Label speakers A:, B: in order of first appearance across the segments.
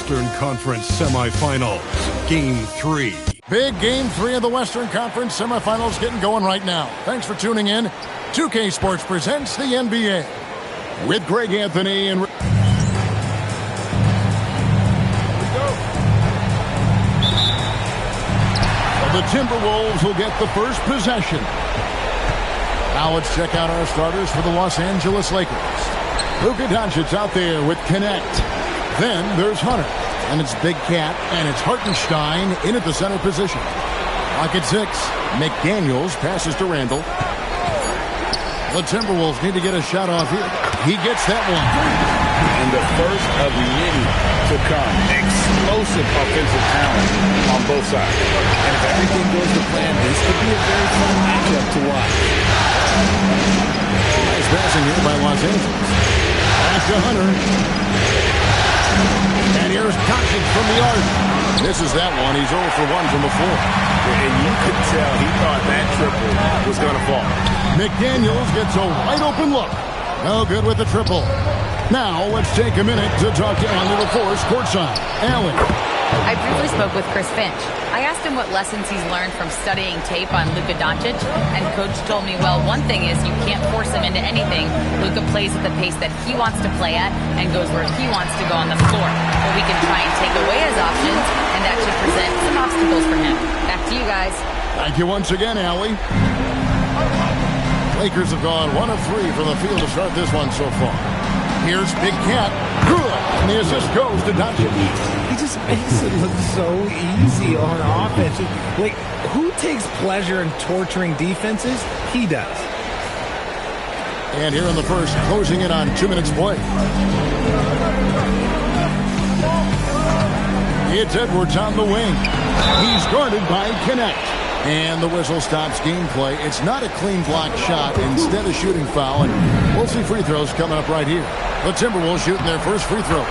A: Western Conference Semifinals, Game 3.
B: Big Game 3 of the Western Conference Semifinals getting going right now. Thanks for tuning in. 2K Sports presents the NBA with Greg Anthony and... The Timberwolves will get the first possession. Now let's check out our starters for the Los Angeles Lakers. Luka Doncic out there with Connect. Then there's Hunter. And it's Big Cat. And it's Hartenstein in at the center position. Lock at 6. McDaniels passes to Randall. The Timberwolves need to get a shot off here. He gets that one.
C: And the first of many to come. Explosive offensive talent on both sides.
D: And if everything goes to plan, this could be a very fun matchup to watch.
B: Nice passing here by Los Angeles. Pass to Hunter. And here's Doncic from the arc. Misses that one. He's 0 for 1 from before.
C: And you could tell he thought that triple was going to fall.
B: McDaniels gets a wide open look. No good with the triple. Now let's take a minute to talk to our little force courtside. Allen.
E: I briefly spoke with Chris Finch. I asked him what lessons he's learned from studying tape on Luka Doncic, and Coach told me, well, one thing is you can't force him into anything. Luka plays at the pace that he wants to play at and goes where he wants to go on the floor. But we can try and take away his options, and that should present some obstacles for him. Back to you guys.
B: Thank you once again, Allie. Lakers have gone 1 of 3 from the field to start this one so far. Here's Big Cat. Good. And the assist goes to Doncic.
D: He just makes it look so easy on offense. Like, who takes pleasure in torturing defenses? He does.
B: And here in the first, closing in on 2 minutes play. It's Edwards on the wing. He's guarded by Connect. And the whistle stops gameplay. It's not a clean block shot. Instead of shooting foul. And we'll see free throws coming up right here. The Timberwolves shooting their first free throws.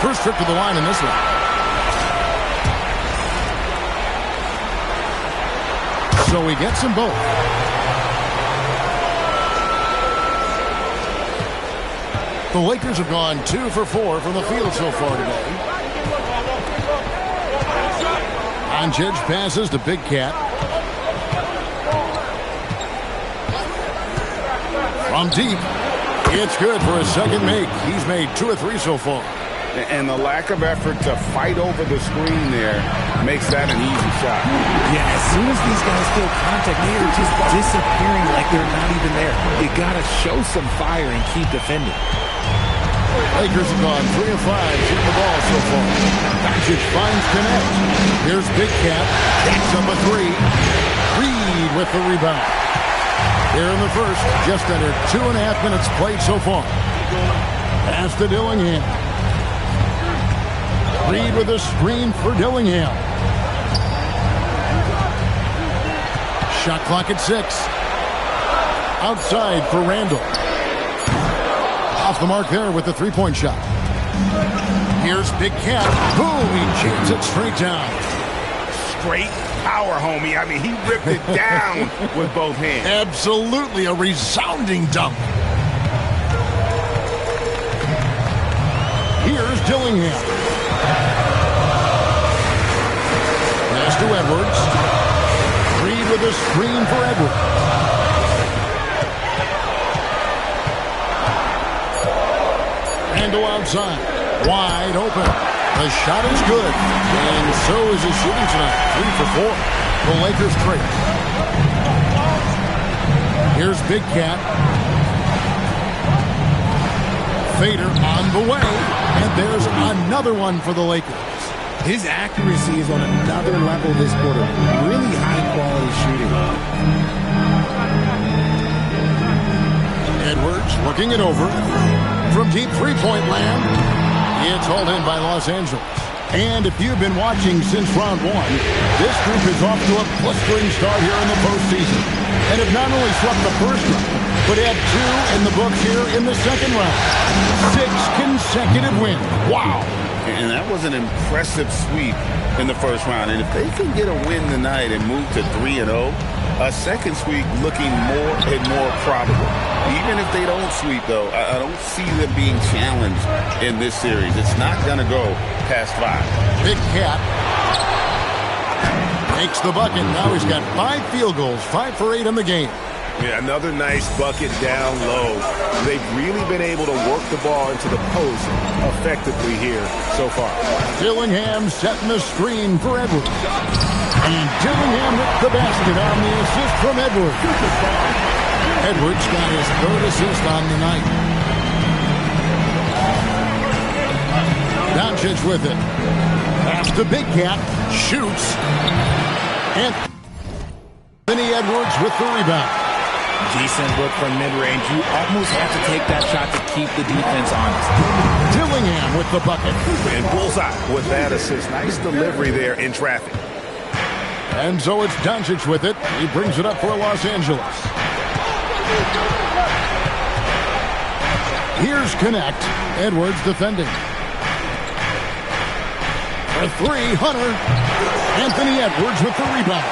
B: First trip to the line in this one. So he gets them both. The Lakers have gone 2 for 4 from the field so far today. Doncic passes to Big Cat. From deep. It's good for a second make. He's made 2 of 3 so far.
C: And the lack of effort to fight over the screen there makes that an easy shot.
D: Yeah, as soon as these guys feel contact, they are just disappearing like they're not even there. You got to show some fire and keep defending.
B: Lakers have gone 3 of 5 shooting the ball so far. Doncic finds Connect. Here's Big Cat. That's up a 3. Reed with the rebound. Here in the first, just under 2.5 minutes played so far. Pass to Dillingham. Reed with a screen for Dillingham. Shot clock at 6. Outside for Randall. Off the mark there with the three-point shot. Here's Big Cat. Boom! He jams it straight down.
C: Straight power, homie. I mean, he ripped it down with both hands.
B: Absolutely a resounding dunk. Here's Dillingham. Pass to Edwards. Reed with a screen for Edwards. Randall outside. Wide open. The shot is good. And so is his shooting tonight. 3 for 4. The Lakers trail. Here's Big Cat. Fader on the way. And there's another one for the Lakers.
D: His accuracy is on another level this quarter. Really high-quality shooting.
B: Edwards looking it over. From deep three-point land, it's hauled in by Los Angeles. And if you've been watching since round 1, this group is off to a blistering start here in the postseason. And have not only swept the first round, but had 2 in the books here in the second round. 6 consecutive wins. Wow.
C: And that was an impressive sweep in the first round. And if they can get a win tonight and move to 3-0, a second sweep looking more and more probable. Even if they don't sweep, though, I don't see them being challenged in this series. It's not going to go past 5.
B: Big Cat makes the bucket. Now he's got 5 field goals, 5 for 8 in the game.
F: Yeah, another nice bucket down low. They've really been able to work the ball into the post effectively here so far.
B: Dillingham setting the screen for Edwards. And Dillingham with the basket on the assist from Edwards. Edwards got his 3rd assist on the night. Doncic with it. Pass to Big Cat. Shoots. And Anthony Edwards with the rebound.
D: Decent look from mid-range. You almost have to take that shot to keep the defense honest.
B: Dillingham with the bucket.
F: And bullseye with that assist. Nice delivery there in traffic.
B: And so it's Doncic with it. He brings it up for Los Angeles. Here's Connect. Edwards defending. For 3, Hunter. Anthony Edwards with the rebound.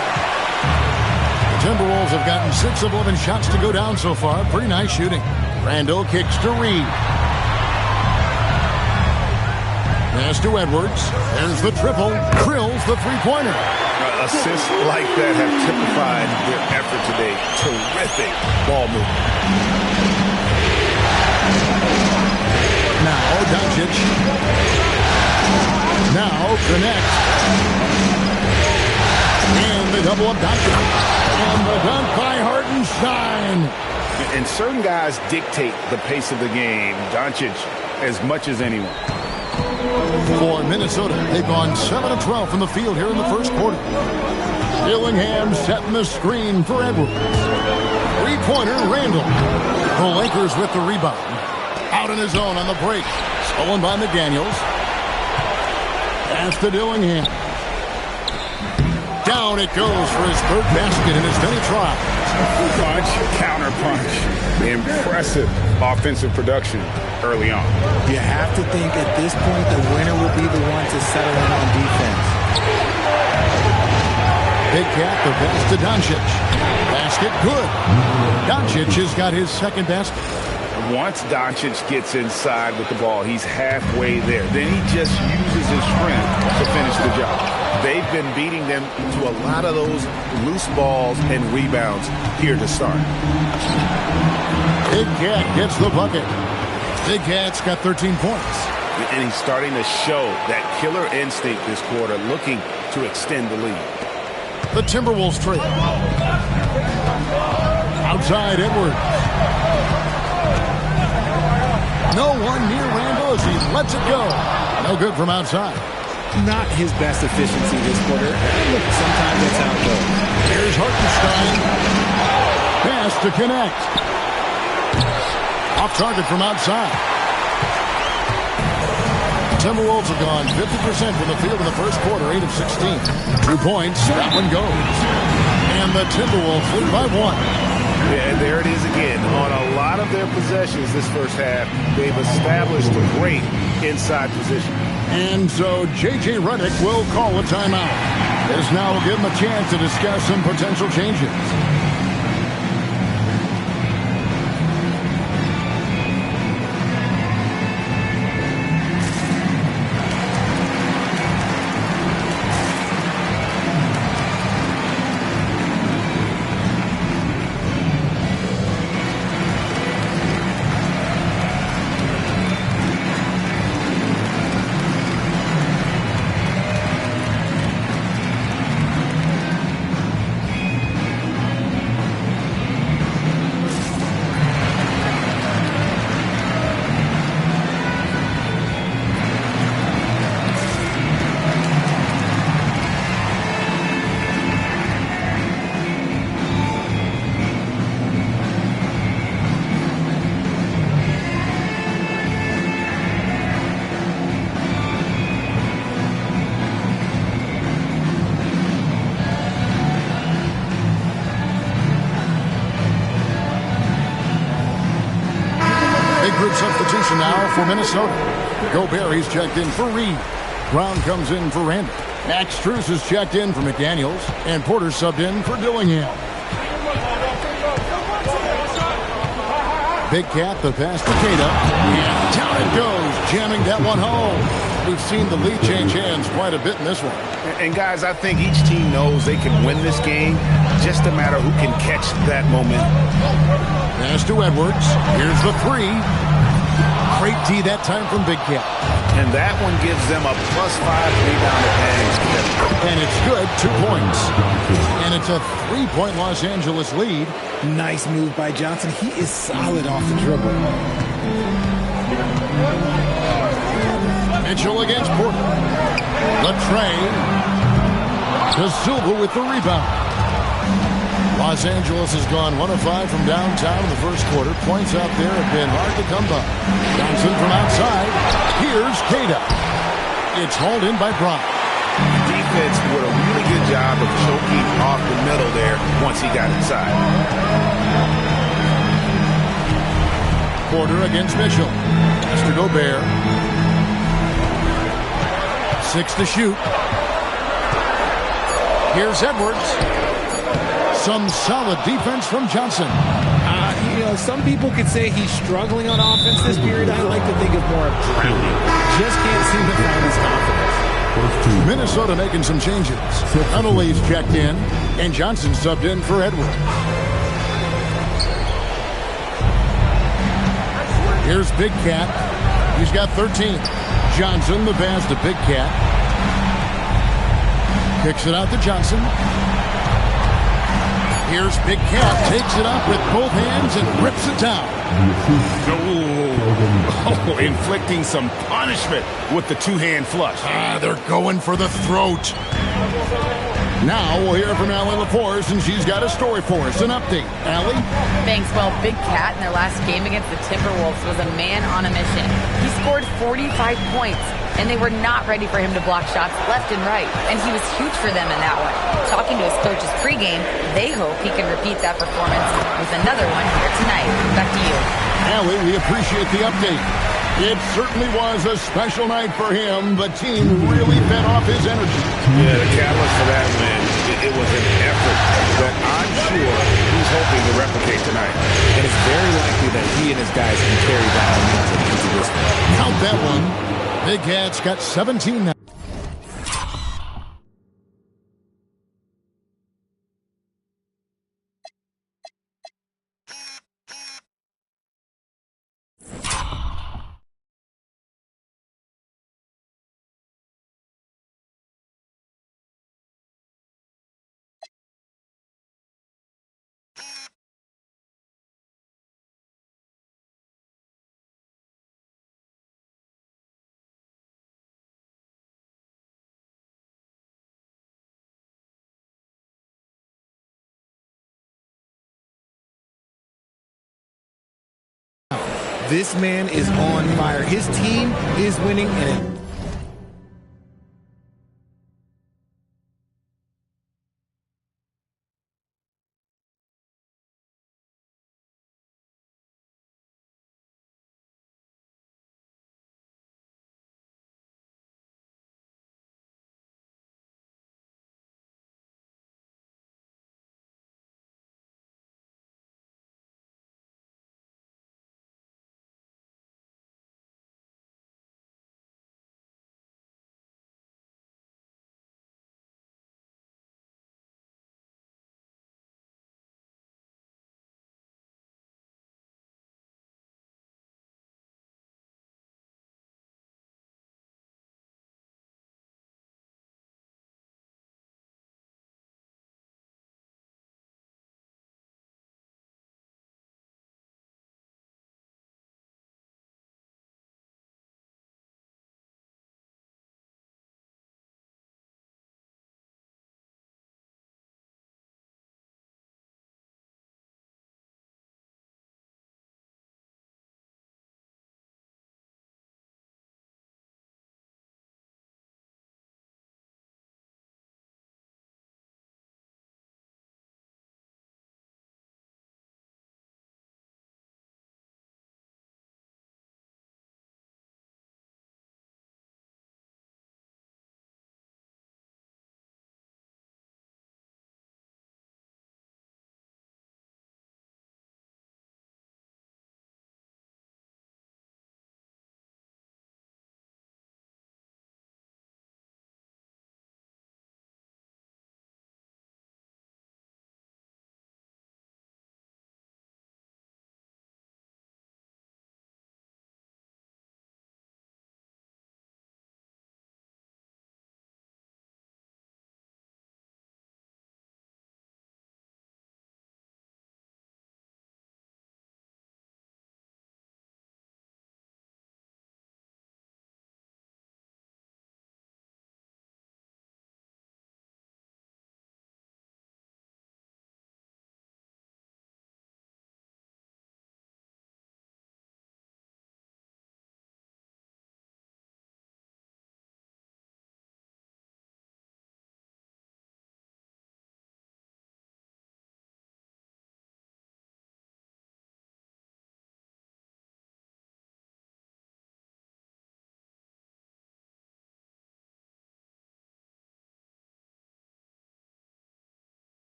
B: The Timberwolves have gotten 6 of 11 shots to go down so far. Pretty nice shooting. Randall kicks to Reed. Pass to Edwards. There's the triple. Drills the three-pointer.
F: Assists like that have typified their effort today. Terrific ball movement.
B: Now Doncic. Now Connect. And the double up Doncic. And the dunk by Hartenstein.
F: And certain guys dictate the pace of the game. Doncic as much as anyone.
B: For Minnesota, they've gone 7 of 12 from the field here in the first quarter. Dillingham setting the screen for Edwards. Three-pointer, Randall. The Lakers with the rebound. Out in his own on the break. Stolen by McDaniels. Pass to Dillingham. Down it goes for his 3rd basket in his many tries.
C: Punch, counter punch. Impressive offensive production early on.
D: You have to think at this point the winner will be the one to settle in on defense.
B: Big Cat, the pass to Doncic. Basket good. Doncic has got his 2nd basket.
C: Once Doncic gets inside with the ball, he's halfway there. Then he just uses his strength to finish the job. They've been beating them to a lot of those loose balls and rebounds here to start.
B: Big Cat gets the bucket. Big Cat's got 13 points.
C: And he's starting to show that killer instinct this quarter, looking to extend the lead.
B: The Timberwolves trail. Outside Edwards. No one near Randall as he lets it go. No good from outside.
D: Not his best efficiency this quarter. Look, sometimes that's how it goes.
B: Here's Hartenstein. Pass to Connect. Off target from outside. Timberwolves have gone 50% from the field in the first quarter, 8 of 16. 2 points, that one goes. And the Timberwolves lead by 1.
F: Yeah, and there it is again. On a lot of their possessions this first half, they've established a great inside position.
B: And so J.J. Redick will call a timeout. This now will give him a chance to discuss some potential changes. Substitution now for Minnesota. Gobert, he's checked in for Reed. Brown comes in for Randall. Max Strus is checked in for McDaniels. And Porter subbed in for Dillingham. Big Cat, the pass to Cada. And down it goes, jamming that one home. We've seen the lead change hands quite a bit in this one.
C: And guys, I think each team knows they can win this game. Just a matter who can catch that momentum.
B: Pass to Edwards. Here's the three. Great D that time from Big Cat.
C: And that one gives them a +5 rebound advantage.
B: And it's good, 2 points. And it's a 3-point Los Angeles lead.
D: Nice move by Johnson. He is solid off the dribble.
B: Mitchell against Porter. Latre to Silva with the rebound. Los Angeles has gone 1 of 5 from downtown in the first quarter. Points out there have been hard to come by. Johnson from outside. Here's Cada. It's hauled in by Brown.
C: Defense did a really good job of choking off the middle there once he got inside.
B: Porter against Mitchell. Mr. Gobert. 6 to shoot. Here's Edwards. Some solid defense from Johnson.
D: Some people could say he's struggling on offense this period. I like to think of more of drowning. Just can't seem to find his confidence.
B: Minnesota making some changes. Huntley's checked in, and Johnson subbed in for Edwards. Here's Big Cat. He's got 13. Johnson, the pass to Big Cat. Kicks it out to Johnson. Here's Big Cat, takes it up with both hands and rips it down.
C: Oh, inflicting some punishment with the two-hand flush.
B: They're going for the throat. Now we'll hear from Allie LaForce, and she's got a story for us. An update. Allie?
E: Thanks. Well, Big Cat in their last game against the Timberwolves was a man on a mission. He scored 45 points, and they were not ready for him to block shots left and right. And he was huge for them in that one. Talking to his coaches pregame, they hope he can repeat that performance with another one here tonight. Back to you.
B: Allie, we appreciate the update. It certainly was a special night for him. The team really fed off his energy.
C: Yeah, the catalyst for that win, it was an effort that I'm sure he's hoping to replicate tonight.
D: And it's very likely that he and his guys can carry that into this one.
B: Count that one. Big Cat's got 17 now.
D: This man is on fire. His team is winning, and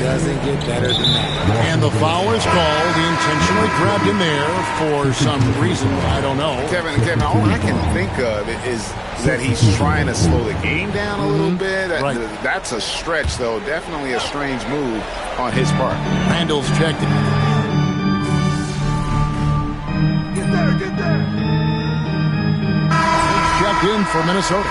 D: doesn't get better than that.
B: And the foul is called. He intentionally grabbed him there for some reason. I don't know.
C: Kevin, all I can think of is that he's trying to slow the game down a little bit.
B: Right.
C: That's a stretch, though. Definitely a strange move on his part.
B: Randall's checked in. Get there. He's checked in for Minnesota.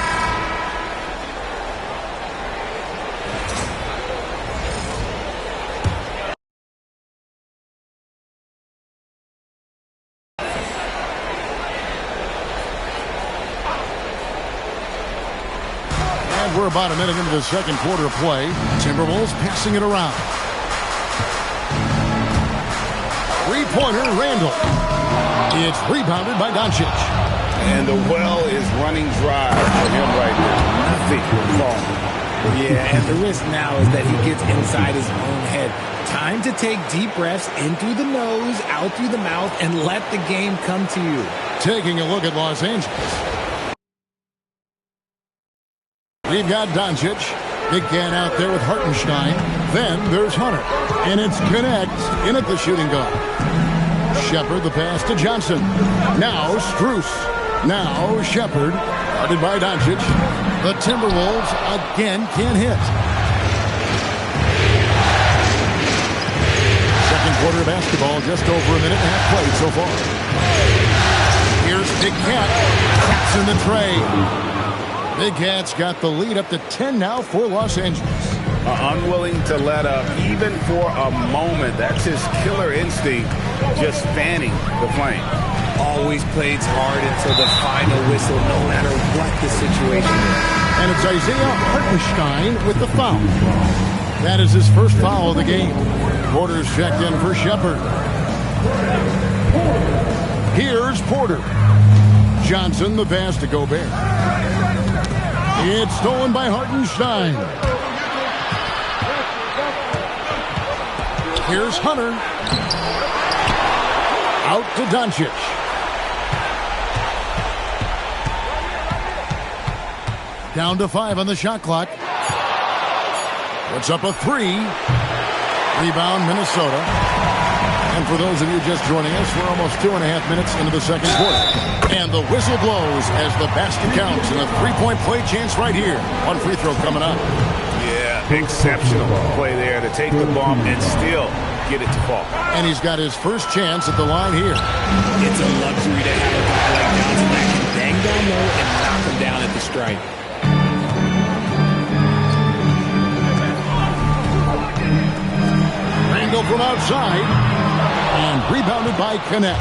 B: We're about a minute into the second quarter of play. Timberwolves passing it around. Three-pointer, Randall. It's rebounded by Doncic.
C: And the well is running dry for him right there. Nothing wrong.
D: Yeah, and the risk now is that he gets inside his own head. Time to take deep breaths in through the nose, out through the mouth, and let the game come to you.
B: Taking a look at Los Angeles. We've got Doncic. Big can out there with Hartenstein. Then there's Hunter. And it's Connect in at the shooting guard. Shepard the pass to Johnson. Now Strus. Now Shepard. Guarded by Doncic. The Timberwolves again can't hit. Second quarter basketball, just over a minute and a half played so far. Here's Big Cat. Taps in the tray. Big Cat's got the lead up to 10 now for Los Angeles.
C: Unwilling to let up even for a moment. That's his killer instinct, just fanning the flame.
D: Always plays hard until the final whistle, no matter what the situation is.
B: And it's Isaiah Hartenstein with the foul. That is his first foul of the game. Porter's checked in for Shepard. Here's Porter. Johnson the pass to Gobert. It's stolen by Hartenstein. Here's Hunter. Out to Doncic. Down to 5 on the shot clock. Puts up a 3. Rebound, Minnesota. And for those of you just joining us, we're almost 2.5 minutes into the second quarter. And the whistle blows as the basket counts. And a three-point play chance right here. One free throw coming up.
F: Yeah, exceptional play there to take the bump and still get it to fall.
B: And he's got his first chance at the line here.
D: It's a luxury to have a guy like Johnson that can bang down low and knock him down at the stripe.
B: Randall from outside. And rebounded by Connect.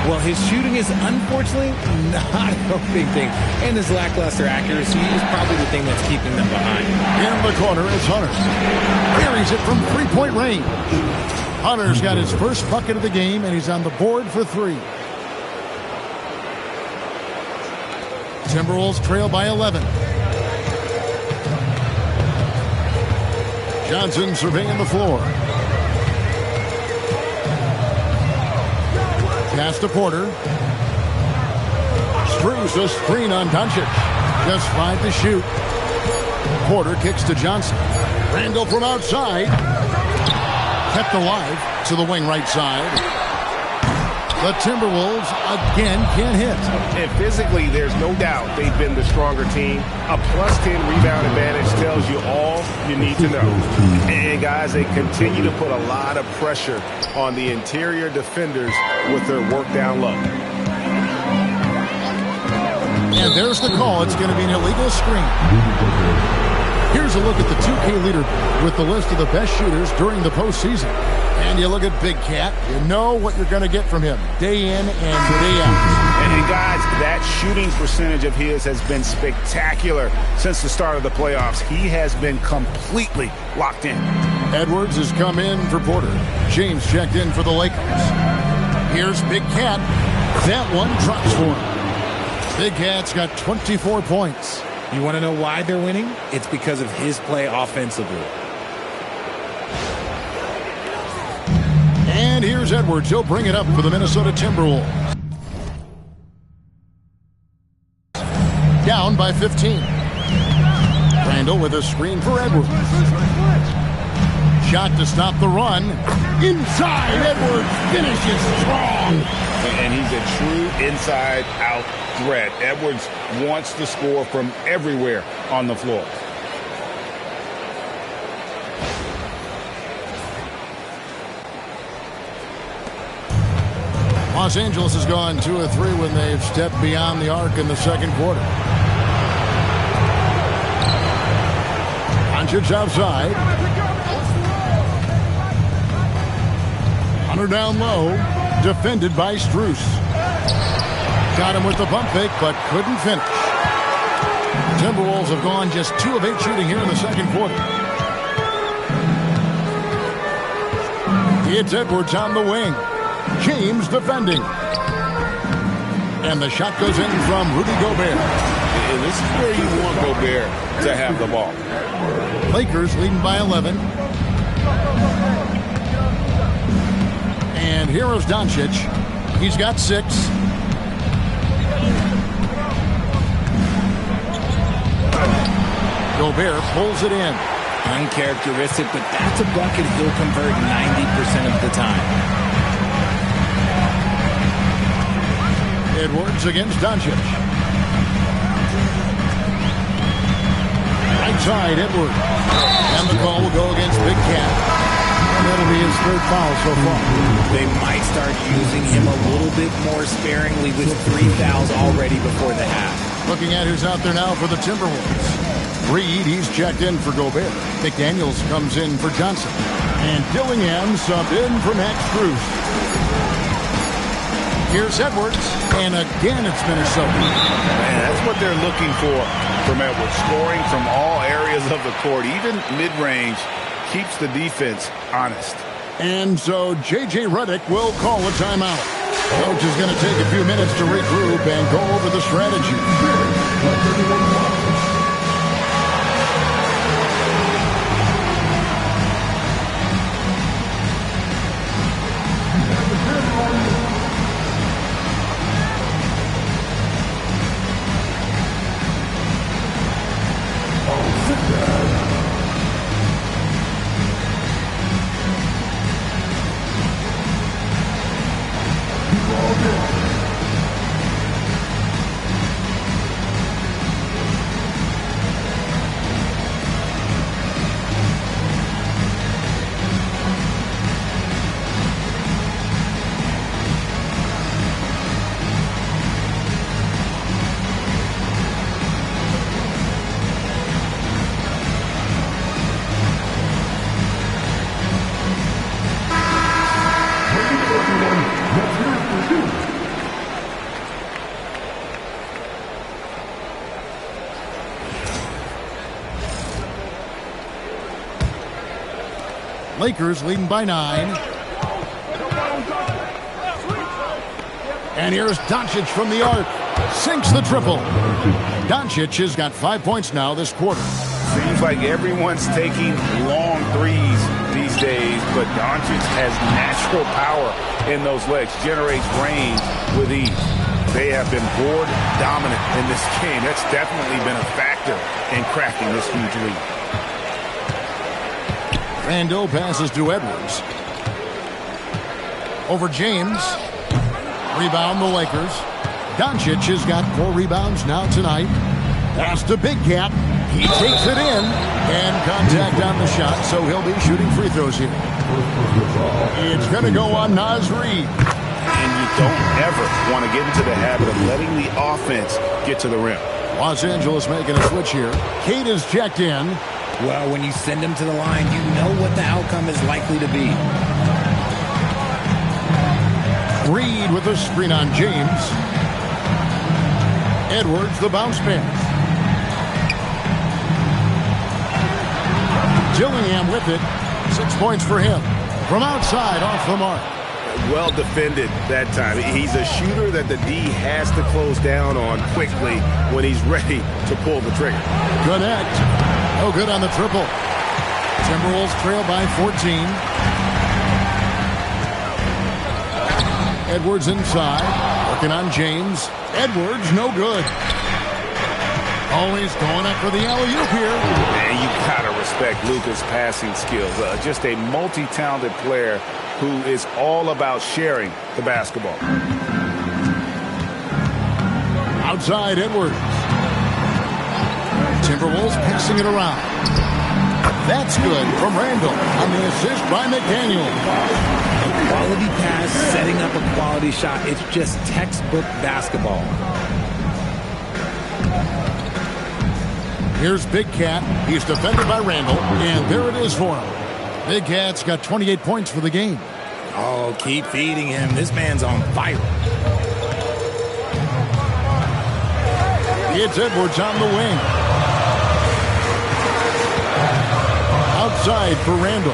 D: Well, his shooting is unfortunately not a big thing. And his lackluster accuracy is probably the thing that's keeping them behind.
B: In the corner is Hunter. Carries it from three-point range. Hunter's got his first bucket of the game, and he's on the board for 3. Timberwolves trail by 11. Johnson surveying the floor. Pass to Porter. Strus a screen on Doncic. Just 5 to shoot. Porter kicks to Johnson. Randall from outside. Kept alive to the wing right side. The Timberwolves again can't hit.
F: And physically, there's no doubt they've been the stronger team. A +10 rebound advantage tells you all you need to know. And guys, they continue to put a lot of pressure on the interior defenders with their work down low.
B: And there's the call. It's going to be an illegal screen. Here's a look at the 2K leaderboard with the list of the best shooters during the postseason. And you look at Big Cat, you know what you're going to get from him day in and day out.
C: And guys, that shooting percentage of his has been spectacular since the start of the playoffs. He has been completely locked in.
B: Edwards has come in for Porter. James checked in for the Lakers. Here's Big Cat. That one drops for him. Big Cat's got 24 points.
D: You want to know why they're winning? It's because of his play offensively.
B: And here's Edwards. He'll bring it up for the Minnesota Timberwolves. Down by 15. Randall with a screen for Edwards. shot to stop the run. Inside, Edwards finishes strong.
C: And he's a true inside-out threat. Edwards wants to score from everywhere on the floor.
B: Los Angeles has gone 2 of 3 when they've stepped beyond the arc in the second quarter. Doncic outside. Hunter down low. Defended by Strus. Got him with the pump fake, but couldn't finish. The Timberwolves have gone just 2 of 8 shooting here in the second quarter. It's Edwards on the wing. James defending. And the shot goes in from Rudy Gobert.
C: And this is where you want Gobert to have the ball.
B: Lakers leading by 11. And here is Doncic. He's got 6. Gobert pulls it in.
D: Uncharacteristic, but that's a bucket he'll convert 90% of the time.
B: Edwards against Doncic. Right side, Edwards. And the call will go against Big Cat. And that'll be his 3rd foul so far.
D: They might start using him a little bit more sparingly with 3 fouls already before the half.
B: Looking at who's out there now for the Timberwolves. Reed, he's checked in for Gobert. McDaniels comes in for Johnson. And Dillingham subbed in for Max Strus. Here's Edwards, and again it's Minnesota.
C: Man, that's what they're looking for from Edwards. Scoring from all areas of the court, even mid-range, keeps the defense honest.
B: And so J.J. Redick will call a timeout. Coach is going to take a few minutes to regroup and go over the strategy. Lakers leading by 9. And here's Doncic from the arc. Sinks the triple. Doncic has got 5 points now this quarter.
C: Seems like everyone's taking long threes these days, but Doncic has natural power in those legs, generates range with ease. They have been board dominant in this game. That's definitely been a factor in cracking this huge lead.
B: Randall passes to Edwards. Over James. Rebound the Lakers. Doncic has got 4 rebounds now tonight. Pass to Big Cat. He takes it in. And contact on the shot, so he'll be shooting free throws here. It's going to go on Naz Reid.
C: And you don't ever want to get into the habit of letting the offense get to the rim.
B: Los Angeles making a switch here. Kate is checked in.
D: Well, when you send him to the line, you know what the outcome is likely to be.
B: Reed with a screen on James. Edwards, the bounce pass. Dillingham with it. 6 points for him. From outside, off the mark.
F: Well defended that time. He's a shooter that the D has to close down on quickly when he's ready to pull the trigger.
B: Connect. No good on the triple. Timberwolves trail by 14. Edwards inside. Working on James. Edwards, no good. Oh, he's going up for the alley-oop here.
F: And you gotta respect Luka's passing skills. Just a multi-talented player who is all about sharing the basketball.
B: Outside Edwards. Timberwolves passing it around. That's good from Randall on the assist by McDaniel.
D: A quality pass, setting up a quality shot. It's just textbook basketball.
B: Here's Big Cat. He's defended by Randall, and there it is for him. Big Cat's got 28 points for the game.
D: Oh, keep feeding him. This man's on fire.
B: It's Edwards on the wing. Outside for Randall.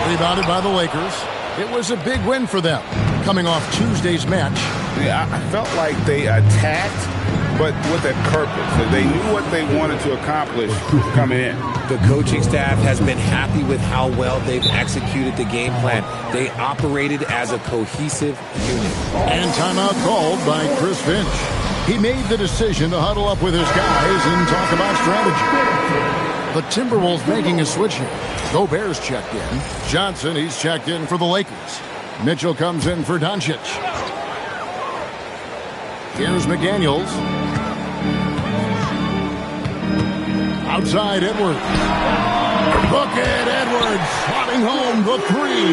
B: Rebounded by the Lakers. It was a big win for them, coming off Tuesday's match.
C: Yeah, I felt like they attacked, but with a purpose. They knew what they wanted to accomplish coming in.
D: The coaching staff has been happy with how well they've executed the game plan. They operated as a cohesive unit.
B: And timeout called by Chris Finch. He made the decision to huddle up with his guys and talk about strategy. The Timberwolves making a switch here. Gobert's checked in. Johnson, he's checked in for the Lakers. Mitchell comes in for Doncic. Here's McDaniels. Outside Edwards. Look at Edwards swatting home the three.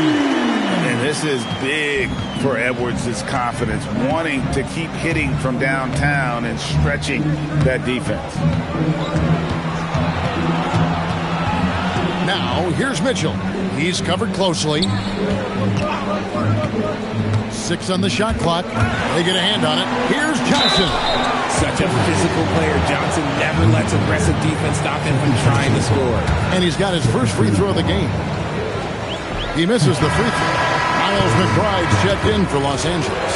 C: And this is big for Edwards' confidence, wanting to keep hitting from downtown and stretching that defense.
B: Now, here's Mitchell. He's covered closely. 6 on the shot clock. They get a hand on it. Here's Johnson.
D: Such a physical player. Johnson never lets aggressive defense stop him from trying to score.
B: And he's got his first free throw of the game. He misses the free throw. Miles McBride's checked in for Los Angeles.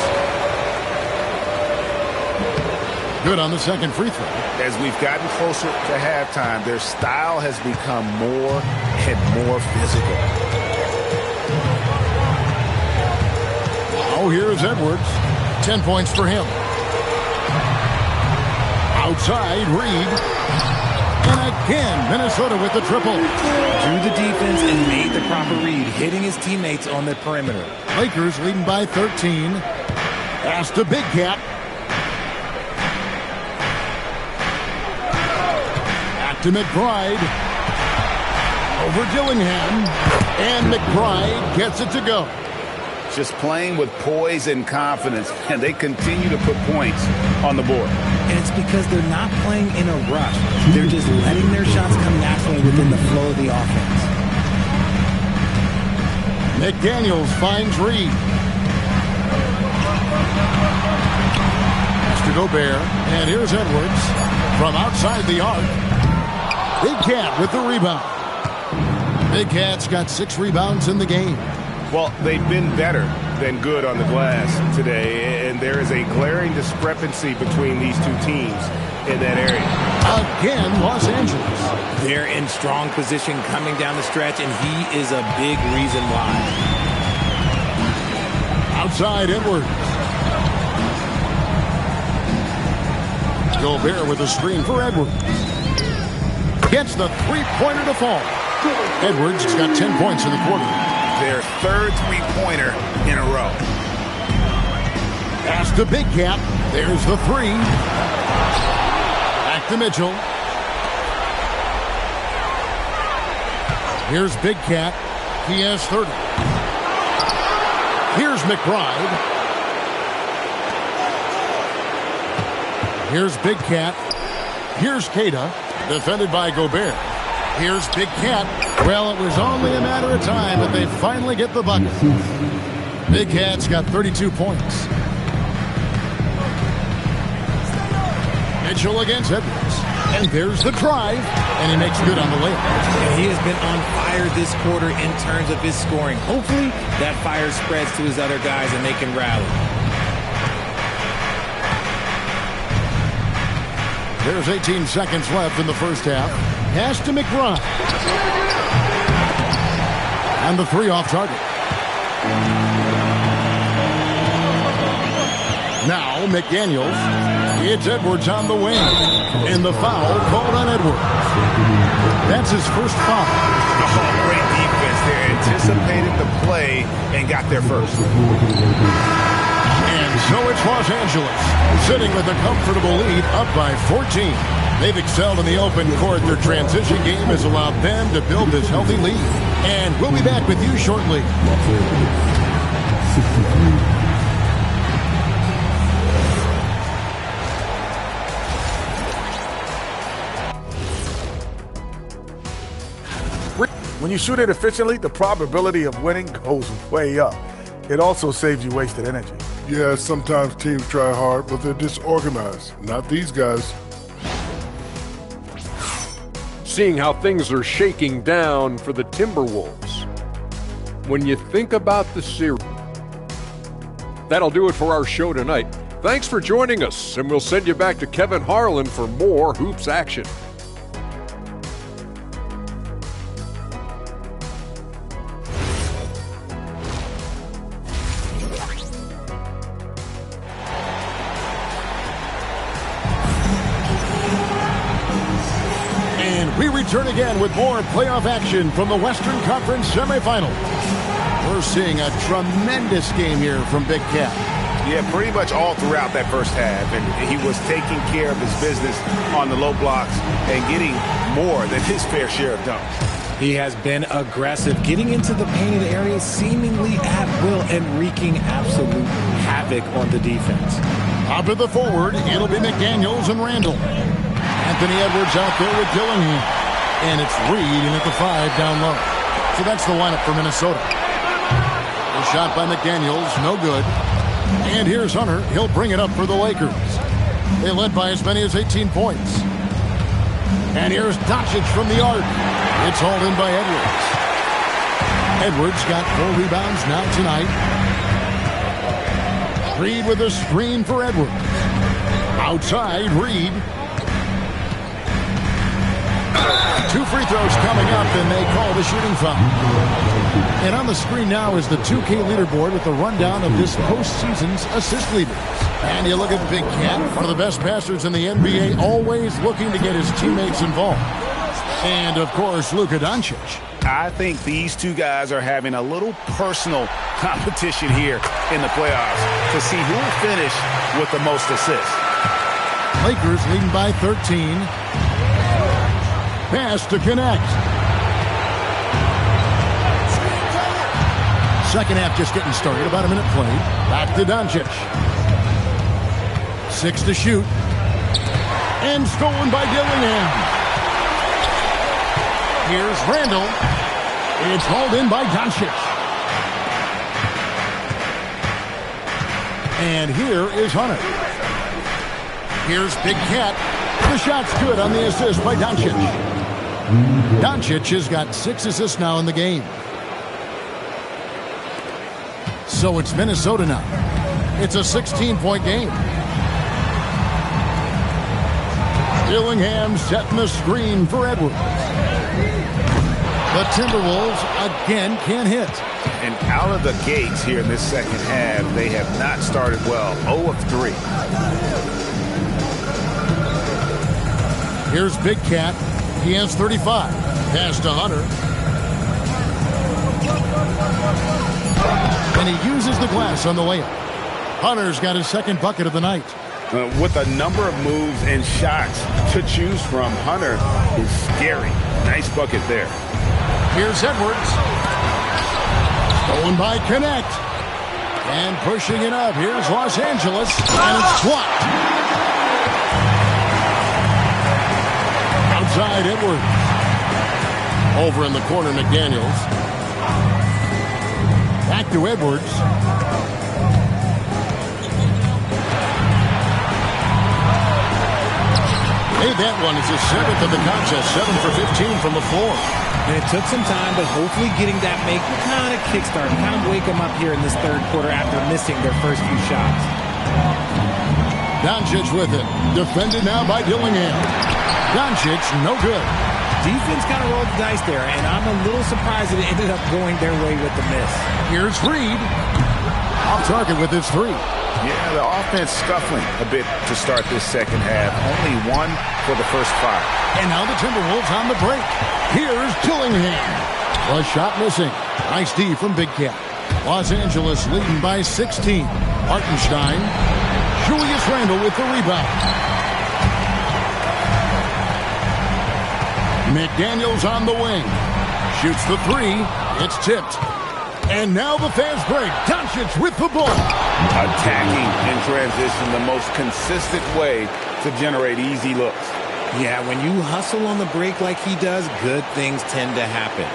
B: Good on the second free throw.
F: As we've gotten closer to halftime, their style has become more and more physical.
B: Oh, here's Edwards. 10 points for him. Outside, Reed. And again, Minnesota with the triple.
D: Drew the defense and made the proper read, hitting his teammates on the perimeter.
B: Lakers leading by 13. Pass to Big Cat. Back to McBride. Over Dillingham. And McBride gets it to go.
C: Just playing with poise and confidence, and they continue to put points on the board.
D: And it's because they're not playing in a rush. They're just letting their shots come naturally within the flow of the offense.
B: McDaniels finds Reed. Pass to Gobert. And here's Edwards from outside the arc. Big Cat with the rebound. Big Cat's got 6 rebounds in the game.
F: Well, they've been better than good on the glass today, and there is a glaring discrepancy between these two teams in that area.
B: Again, Los Angeles.
D: They're in strong position coming down the stretch, and he is a big reason why.
B: Outside Edwards. Gobert with a screen for Edwards. Gets the three-pointer to fall. Edwards has got 10 points in the quarter.
C: Their third three-pointer in a row.
B: Pass to Big Cat. There's the three. Back to Mitchell. Here's Big Cat. He has 30. Here's McBride. Here's Big Cat. Here's Keita. Defended by Gobert. Here's Big Cat. Well, it was only a matter of time that they finally get the bucket. Big Cat's got 32 points. Mitchell against Edwards. And there's the drive. And he makes good on the layup.
D: And he has been on fire this quarter in terms of his scoring. Hopefully, that fire spreads to his other guys and they can rally.
B: There's 18 seconds left in the first half. Pass to McBride. And the three off target. Now McDaniels. It's Edwards on the wing. And the foul called on Edwards. That's his first foul.
F: Oh, great defense there. Anticipated the play and got there first.
B: And so it's Los Angeles, sitting with a comfortable lead, up by 14. They've excelled in the open court. Their transition game has allowed them to build this healthy lead. And we'll be back with you shortly.
G: When you shoot it efficiently, the probability of winning goes way up. It also saves you wasted energy.
H: Yeah, sometimes teams try hard, but they're disorganized. Not these guys.
I: Seeing how things are shaking down for the Timberwolves. When you think about the series, that'll do it for our show tonight. Thanks for joining us, and we'll send you back to Kevin Harlan for more hoops action.
B: We return again with more playoff action from the Western Conference semifinals. We're seeing a tremendous game here from Big Cat.
F: Yeah, pretty much all throughout that first half. And he was taking care of his business on the low blocks and getting more than his fair share of dunks.
D: He has been aggressive, getting into the painted area seemingly at will and wreaking absolute havoc on the defense.
B: Top of the forward, it'll be McDaniels and Randall. Anthony Edwards out there with Dillingham. And it's Reed in at the 5 down low. So that's the lineup for Minnesota. A shot by McDaniels, no good. And here's Hunter. He'll bring it up for the Lakers. They led by as many as 18 points. And here's Doncic from the arc. It's hauled in by Edwards. Edwards got 4 rebounds now tonight. Reed with a screen for Edwards. Outside, Reed. 2 free throws coming up, and they call the shooting foul. And on the screen now is the 2K leaderboard with the rundown of this postseason's assist leaders. And you look at Big Cat, one of the best passers in the NBA, always looking to get his teammates involved. And, of course, Luka Doncic.
F: I think these two guys are having a little personal competition here in the playoffs to see who will finish with the most assists.
B: Lakers leading by 13. Pass to connect. Second half just getting started. About a minute played. Back to Doncic. 6 to shoot. And stolen by Dillingham. Here's Randall. It's hauled in by Doncic. And here is Hunter. Here's Big Cat. The shot's good on the assist by Doncic. Doncic has got 6 assists now in the game. So it's Minnesota now. It's a 16-point game. Dillingham setting the screen for Edwards. The Timberwolves again can't hit.
F: And out of the gates here in this second half, they have not started well. 0 of 3.
B: Here's Big Cat. He has 35. Pass to Hunter. And he uses the glass on the layup. Hunter's got his second bucket of the night.
F: With a number of moves and shots to choose from, Hunter is scary. Nice bucket there.
B: Here's Edwards. Stolen by Connect. And pushing it up. Here's Los Angeles. And it's blocked. Outside Edwards. Over in the corner, McDaniels. Back to Edwards. Made that one. It's his 7th of the contest. 7 for 15 from the floor.
D: And it took some time, but hopefully getting that make kind of kickstart, kind of wake them up here in this third quarter after missing their first few shots.
B: Doncic with it. Defended now by Dillingham. Doncic, no good.
D: Defense kind of rolled the dice there, and I'm a little surprised that it ended up going their way with the miss.
B: Here's Reed. Off target with his three.
C: Yeah, the offense scuffling a bit to start this second half. Only one for the first 5.
B: And now the Timberwolves on the break. Here's Dillingham. The shot missing. Nice D from Big Cat. Los Angeles leading by 16. Hartenstein. Julius Randle with the rebound. McDaniels on the wing. Shoots the three. It's tipped. And now the fast break. Doncic with the ball.
C: Attacking in transition, the most consistent way to generate easy looks.
D: Yeah, when you hustle on the break like he does, good things tend to happen.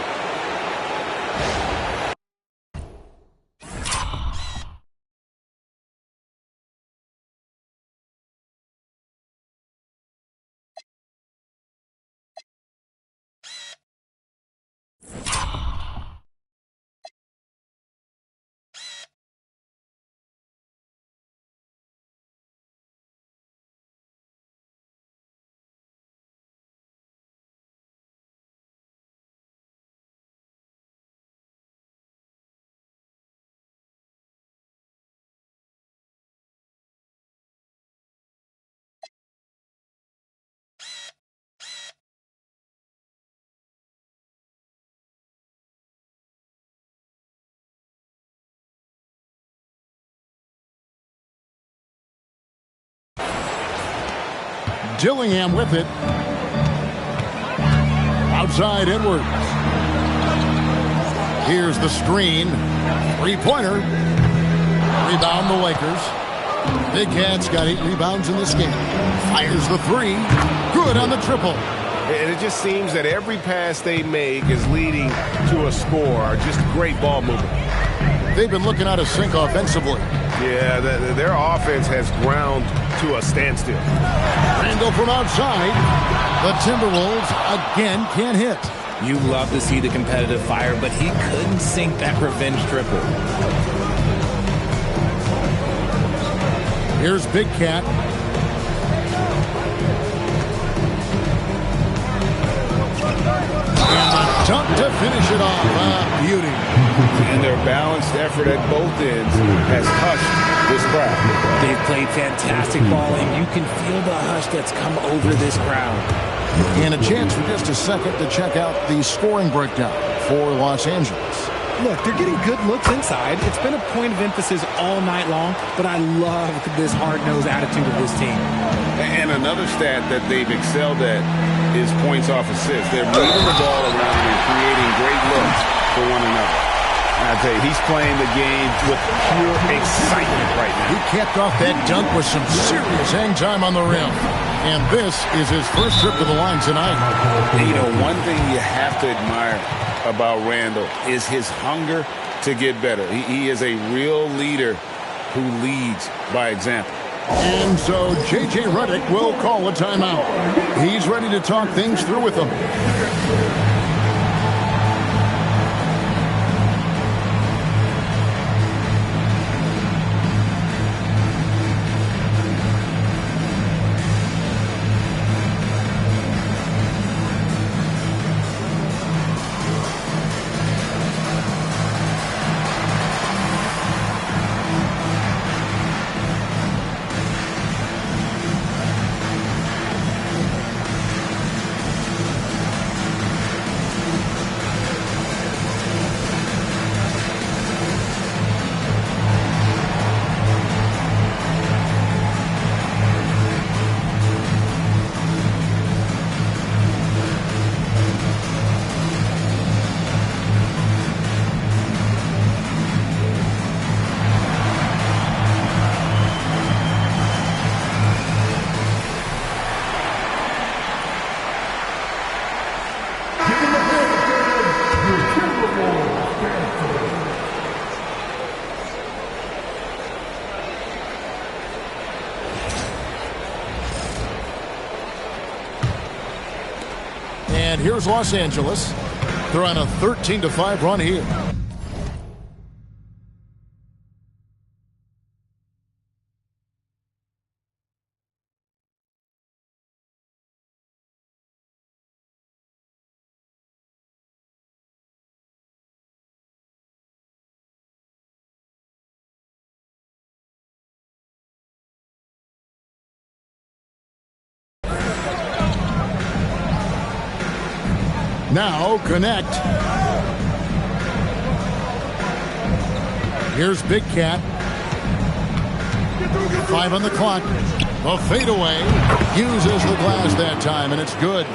B: Dillingham with it. Outside Edwards. Here's the screen. Three-pointer. Rebound the Lakers. Big Cat's got 8 rebounds in this game. Fires the three. Good on the triple.
F: And it just seems that every pass they make is leading to a score. Just great ball movement.
B: They've been looking out of sync offensively.
F: Yeah, their offense has ground to a standstill.
B: Randle from outside. The Timberwolves again can't hit.
D: You love to see the competitive fire, but he couldn't sink that revenge triple.
B: Here's Big Cat. And the dunk to finish it off. Beauty.
C: And their balanced effort at both ends has hushed this crowd.
D: They've played fantastic ball, and you can feel the hush that's come over this crowd.
B: And a chance for just a second to check out the scoring breakdown for Los Angeles.
D: Look, they're getting good looks inside. It's been a point of emphasis all night long, but I love this hard-nosed attitude of this team.
C: And another stat that they've excelled at is points off assists. They're moving the ball around and creating great looks for one another. I tell you, he's playing the game with pure excitement right now.
B: He capped off that dunk with some serious hang time on the rim. And this is his first trip to the line tonight.
C: You know, one thing you have to admire about Randle is his hunger to get better. He is a real leader who leads by example.
B: And so J.J. Redick will call a timeout. He's ready to talk things through with them. And here's Los Angeles. They're on a 13-5 run here. Now Connect. Here's Big Cat. 5 on the clock. A fadeaway. Uses the glass that time, and it's good.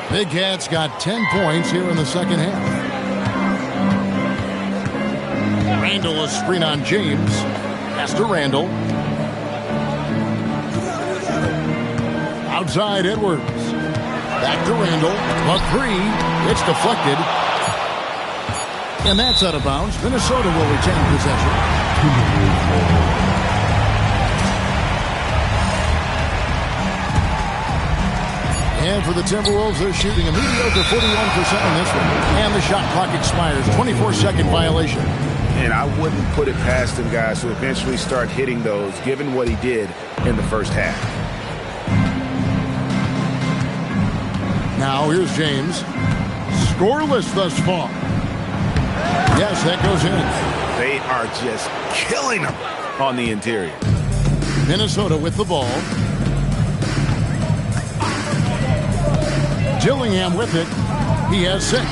B: Big Cat's got 10 points here in the second half. Randall is screen on James. Pass to Randall. Outside Edwards. Back to Randall. A 3. It's deflected. And that's out of bounds. Minnesota will retain possession. And for the Timberwolves, they're shooting a mediocre 41% in this one. And the shot clock expires. 24-second violation.
F: And I wouldn't put it past him, guys, to eventually start hitting those, given what he did in the first half.
B: Now here's James. Scoreless thus far. Yes, that goes in.
F: They are just killing them on the interior.
B: Minnesota with the ball. Dillingham with it. He has 6.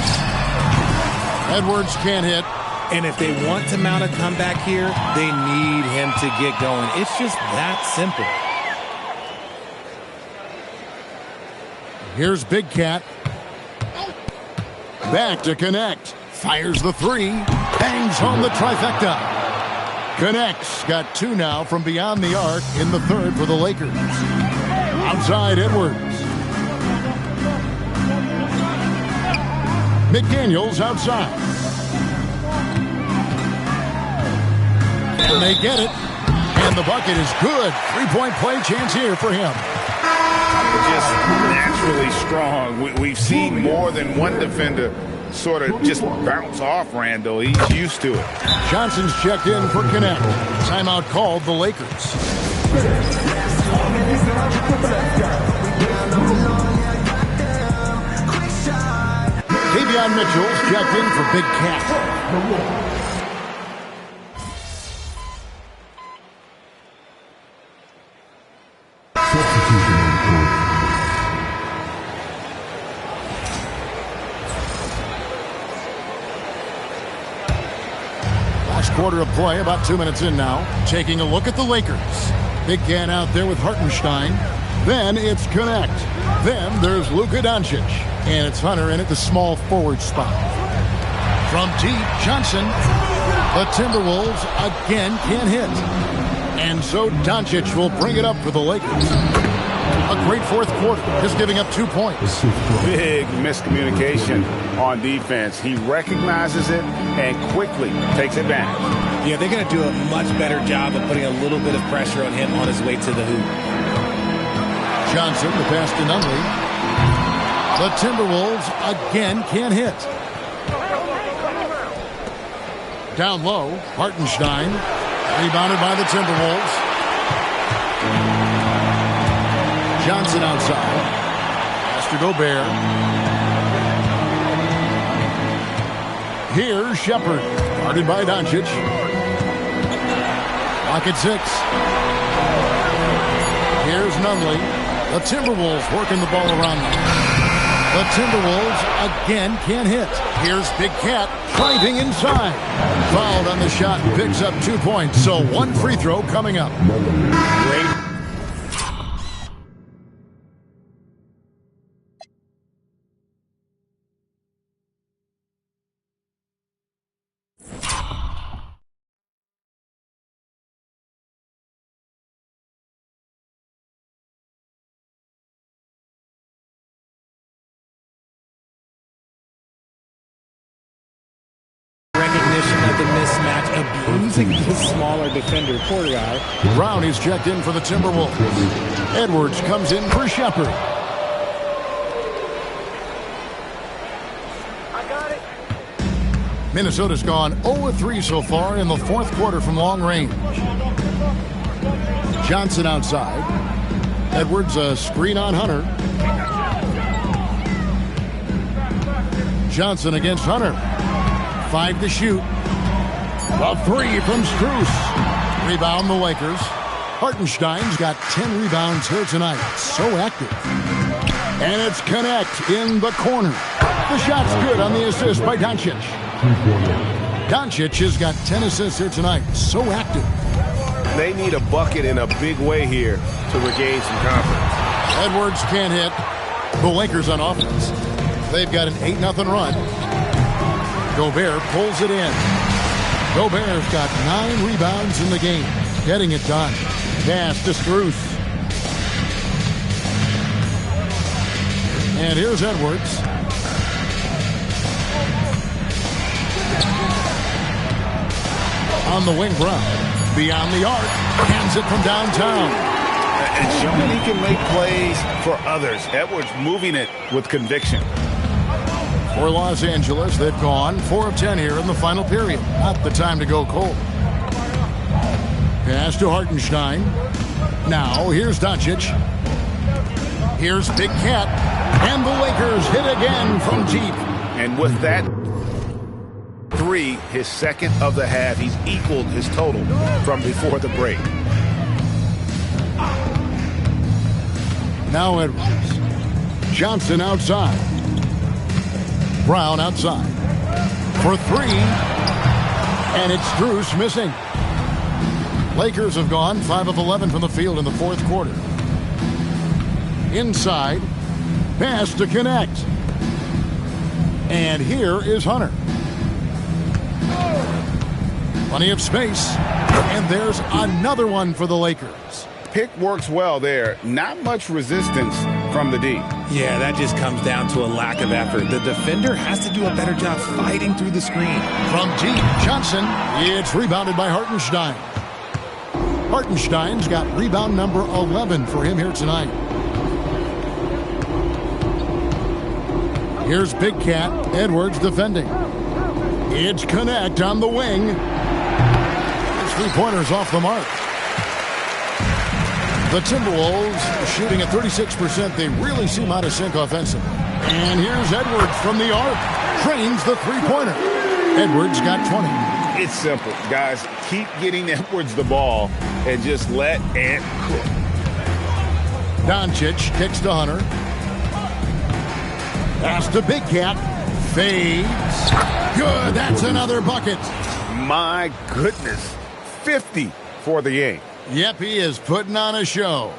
B: Edwards can't hit.
D: And if they want to mount a comeback here, they need him to get going. It's just that simple.
B: Here's Big Cat. Back to Connect. Fires the 3. Bangs home the trifecta. Connect's got 2 now from beyond the arc in the third for the Lakers. Outside Edwards. McDaniels outside. And they get it. And the bucket is good. 3-point play chance here for him.
C: Just naturally strong. We've seen more than one defender sort of just bounce off Randall. He's used to it.
B: Johnson's checked in for Connect. Timeout called the Lakers. Davion Mitchell's checked in for Big Cat. Quarter of play, about 2 minutes in now. Taking a look at the Lakers. Big Cat out there with Hartenstein. Then it's Connect. Then there's Luka Doncic. And it's Hunter in at the small forward spot. From deep, Johnson. The Timberwolves again can't hit. And so Doncic will bring it up for the Lakers. A great fourth quarter, just giving up 2 points.
F: Big miscommunication on defense. He recognizes it and quickly takes advantage.
D: Yeah, they're going to do a much better job of putting a little bit of pressure on him on his way to the hoop.
B: Johnson, the pass to Nunley. The Timberwolves again can't hit. Down low, Hartenstein. Rebounded by the Timberwolves. Johnson outside. Pass to Gobert. Here's Shepard. Guarded by Doncic. Clock at 6. Here's Nunley. The Timberwolves working the ball around them. The Timberwolves again can't hit. Here's Big Cat driving inside. Fouled on the shot. Picks up 2 points. So 1 free throw coming up. Great.
D: Of the mismatch, abusing his smaller defender, poor guy.
B: Brown is checked in for the Timberwolves. Edwards comes in for Shepard. Minnesota's gone 0-3 so far in the fourth quarter from long range. Johnson outside. Edwards a screen on Hunter. Johnson against Hunter. 5 to shoot. A 3 from Strus. Rebound the Lakers. Hartenstein's got 10 rebounds here tonight. So active. And it's Connect in the corner. The shot's good on the assist by Doncic. Doncic has got 10 assists here tonight. So active.
F: They need a bucket in a big way here to regain some confidence.
B: Edwards can't hit. The Lakers on offense. They've got an 8-0 run. Gobert pulls it in. Gobert's got 9 rebounds in the game. Getting it done. Pass to Strus. And here's Edwards. On the wing, Brown. Beyond the arc. Hands it from downtown.
C: And showing he can make plays for others. Edwards moving it with conviction.
B: For Los Angeles, they've gone 4 of 10 here in the final period. Not the time to go cold. Pass to Hartenstein. Now, here's Doncic. Here's Big Cat. And the Lakers hit again from deep.
C: And with that 3, his second of the half, he's equaled his total from before the break.
B: Now Edwards. Johnson outside. Brown outside. For 3. And it's Strus missing. Lakers have gone 5 of 11 from the field in the fourth quarter. Inside. Pass to connect. And here is Hunter. Plenty of space. And there's another one for the Lakers.
C: Pick works well there. Not much resistance from the D.
D: Yeah, that just comes down to a lack of effort. The defender has to do a better job fighting through the screen.
B: From deep, Johnson. It's rebounded by Hartenstein. Hartenstein's got rebound number 11 for him here tonight. Here's Big Cat. Edwards defending. It's Connect on the wing. His 3-pointers off the mark. The Timberwolves shooting at 36%. They really seem out of sync offensively. And here's Edwards from the arc. Trains the 3-pointer. Edwards got 20.
C: It's simple, guys. Keep getting Edwards the ball and just let Ant cook.
B: Doncic kicks to Hunter. Pass to Big Cat. Fades. Good. That's another bucket.
C: My goodness. 50 for the game.
B: Yep, he is putting on a show.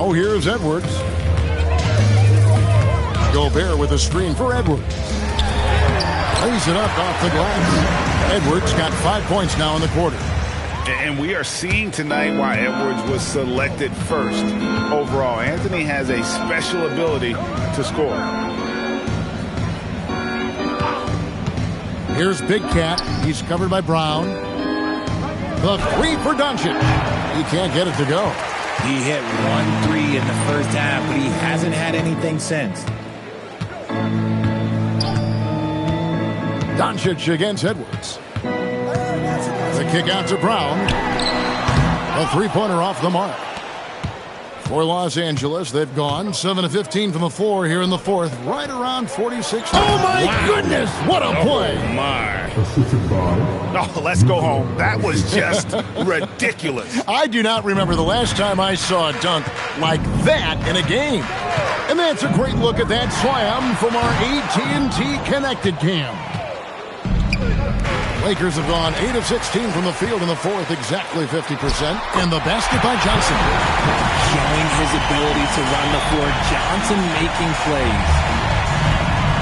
B: Now here's Edwards. Gobert with a screen for Edwards. Lays it up off the glass. Edwards got 5 points now in the quarter.
C: And we are seeing tonight why Edwards was selected first overall. Anthony has a special ability to score.
B: Here's Big Cat. He's covered by Brown. The 3 for Doncic. He can't get it to go.
D: He hit 1 3 in the first half, but he hasn't had anything since.
B: Doncic against Edwards. The kick out to Brown. A three-pointer off the mark. For Los Angeles, they've gone 7 of 15 from the floor here in the fourth, right around 46. Oh, my goodness! What a play!
F: Oh, my. Oh, let's go home. That was just ridiculous.
B: I do not remember the last time I saw a dunk like that in a game. And that's a great look at that slam from our AT&T Connected Cam. Lakers have gone 8 of 16 from the field in the fourth, exactly 50%. And the basket by Johnson.
D: Showing his ability to run the floor. Johnson making plays.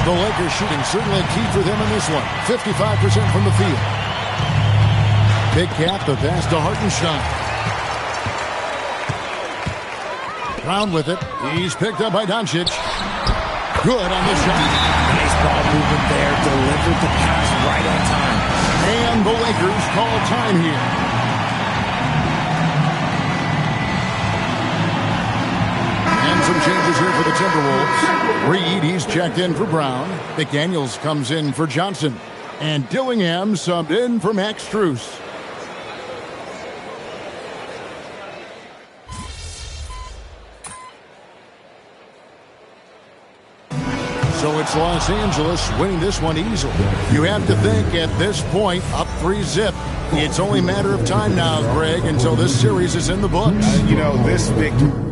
B: The Lakers shooting certainly key for them in this one. 55% from the field. Big Cat, the pass to Hartenstein. Brown with it. He's picked up by Doncic. Good on the shot.
D: Nice ball movement there. Delivered the pass right on time.
B: And the Lakers call time here. And some changes here for the Timberwolves. Reed, he's checked in for Brown. McDaniels comes in for Johnson. And Dillingham subbed in for Max Strus. So it's Los Angeles winning this one easily. You have to think at this point, up 3-zip. It's only a matter of time now, Greg, until this series is in the books.
F: You know, this victory